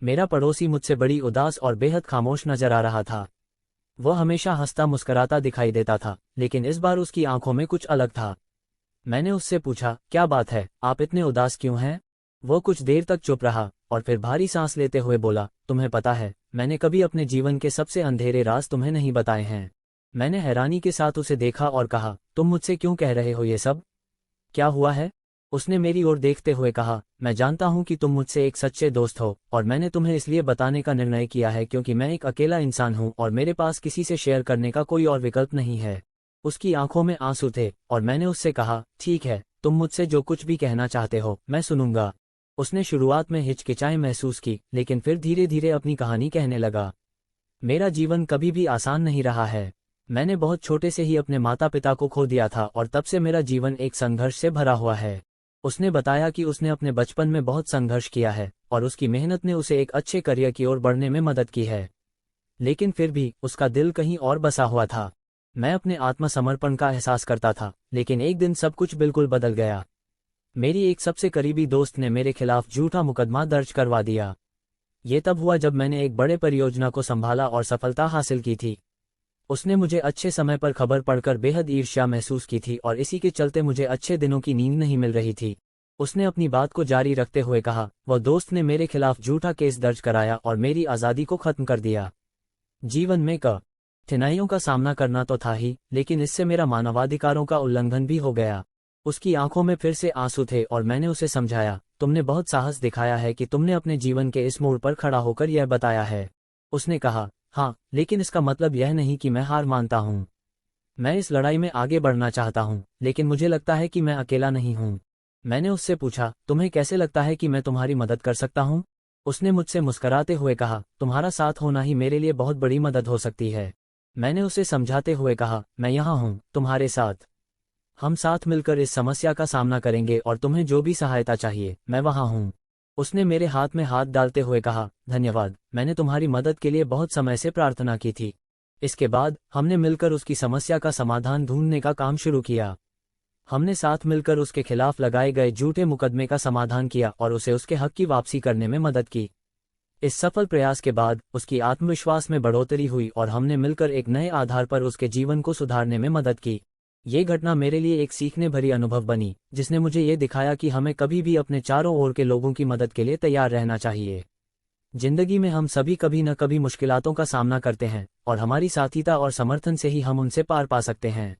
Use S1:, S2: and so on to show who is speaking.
S1: मेरा पड़ोसी मुझसे बड़ी उदास और बेहद खामोश नजर आ रहा था। वह हमेशा हंसता मुस्कुराता दिखाई देता था, लेकिन इस बार उसकी आंखों में कुछ अलग था। मैंने उससे पूछा, क्या बात है, आप इतने उदास क्यों हैं? वो कुछ देर तक चुप रहा और फिर भारी सांस लेते हुए बोला, तुम्हें पता है, मैंने कभी अपने जीवन के सबसे अंधेरे राज तुम्हें नहीं बताए हैं। मैंने हैरानी के साथ उसे देखा और कहा, तुम मुझसे क्यों कह रहे हो ये सब? क्या हुआ है? उसने मेरी ओर देखते हुए कहा, मैं जानता हूं कि तुम मुझसे एक सच्चे दोस्त हो, और मैंने तुम्हें इसलिए बताने का निर्णय किया है क्योंकि मैं एक अकेला इंसान हूं और मेरे पास किसी से शेयर करने का कोई और विकल्प नहीं है। उसकी आंखों में आंसू थे और मैंने उससे कहा, ठीक है, तुम मुझसे जो कुछ भी कहना चाहते हो मैं सुनूंगा। उसने शुरुआत में हिचकिचाहट महसूस की, लेकिन फिर धीरे धीरे अपनी कहानी कहने लगा। मेरा जीवन कभी भी आसान नहीं रहा है। मैंने बहुत छोटे से ही अपने माता पिता को खो दिया था और तब से मेरा जीवन एक संघर्ष से भरा हुआ है। उसने बताया कि उसने अपने बचपन में बहुत संघर्ष किया है और उसकी मेहनत ने उसे एक अच्छे करियर की ओर बढ़ने में मदद की है, लेकिन फिर भी उसका दिल कहीं और बसा हुआ था। मैं अपने आत्मसमर्पण का एहसास करता था, लेकिन एक दिन सब कुछ बिल्कुल बदल गया। मेरी एक सबसे करीबी दोस्त ने मेरे खिलाफ झूठा मुकदमा दर्ज करवा दिया। ये तब हुआ जब मैंने एक बड़े परियोजना को संभाला और सफलता हासिल की थी। उसने मुझे अच्छे समय पर खबर पढ़कर बेहद ईर्ष्या महसूस की थी और इसी के चलते मुझे अच्छे दिनों की नींद नहीं मिल रही थी। उसने अपनी बात को जारी रखते हुए कहा, वह दोस्त ने मेरे खिलाफ झूठा केस दर्ज कराया और मेरी आज़ादी को खत्म कर दिया। जीवन में कठिनाइयों का सामना करना तो था ही, लेकिन इससे मेरा मानवाधिकारों का उल्लंघन भी हो गया। उसकी आंखों में फिर से आंसू थे और मैंने उसे समझाया, तुमने बहुत साहस दिखाया है कि तुमने अपने जीवन के इस मोड़ पर खड़ा होकर यह बताया है। उसने कहा, हाँ, लेकिन इसका मतलब यह नहीं कि मैं हार मानता हूँ। मैं इस लड़ाई में आगे बढ़ना चाहता हूँ, लेकिन मुझे लगता है कि मैं अकेला नहीं हूँ। मैंने उससे पूछा, तुम्हें कैसे लगता है कि मैं तुम्हारी मदद कर सकता हूँ? उसने मुझसे मुस्कुराते हुए कहा, तुम्हारा साथ होना ही मेरे लिए बहुत बड़ी मदद हो सकती है। मैंने उसे समझाते हुए कहा, मैं यहाँ हूँ, तुम्हारे साथ। हम साथ मिलकर इस समस्या का सामना करेंगे और तुम्हें जो भी सहायता चाहिए मैं वहाँ हूँ। उसने मेरे हाथ में हाथ डालते हुए कहा, धन्यवाद, मैंने तुम्हारी मदद के लिए बहुत समय से प्रार्थना की थी। इसके बाद हमने मिलकर उसकी समस्या का समाधान ढूंढने का काम शुरू किया। हमने साथ मिलकर उसके खिलाफ लगाए गए झूठे मुकदमे का समाधान किया और उसे उसके हक की वापसी करने में मदद की। इस सफल प्रयास के बाद उसकी आत्मविश्वास में बढ़ोतरी हुई और हमने मिलकर एक नए आधार पर उसके जीवन को सुधारने में मदद की। ये घटना मेरे लिए एक सीखने भरी अनुभव बनी, जिसने मुझे ये दिखाया कि हमें कभी भी अपने चारों ओर के लोगों की मदद के लिए तैयार रहना चाहिए। जिंदगी में हम सभी कभी न कभी मुश्किलातों का सामना करते हैं और हमारी साथीता और समर्थन से ही हम उनसे पार पा सकते हैं।